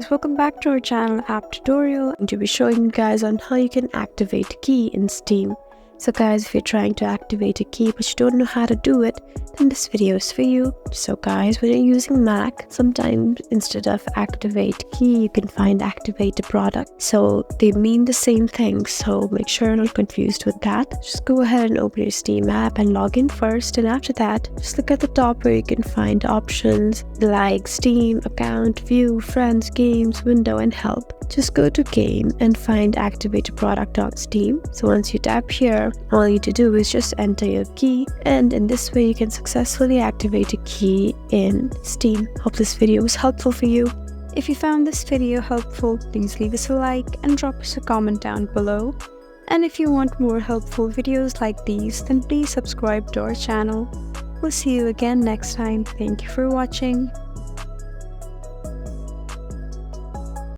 guys, welcome back to our channel app tutorial. I'm going to be showing you guys on how you can activate a key in Steam. So guys, if you're trying to activate a key but you don't know how to do it, then this video is for you. So guys, when you're using Mac, sometimes instead of activate key, you can find activate a product. So they mean the same thing, so make sure you're not confused with that. Just go ahead and open your Steam app and log in first, and after that, just look at the top where you can find options like Steam, account, view, friends, games, window, and help. Just go to game and find activate a product on Steam. So once you tap here, all you need to do is just enter your key, and in this way you can successfully activate a key in Steam. Hope this video was helpful for you. If you found this video helpful, please leave us a like and drop us a comment down below. And if you want more helpful videos like these, then please subscribe to our channel. We'll see you again next time. Thank you for watching.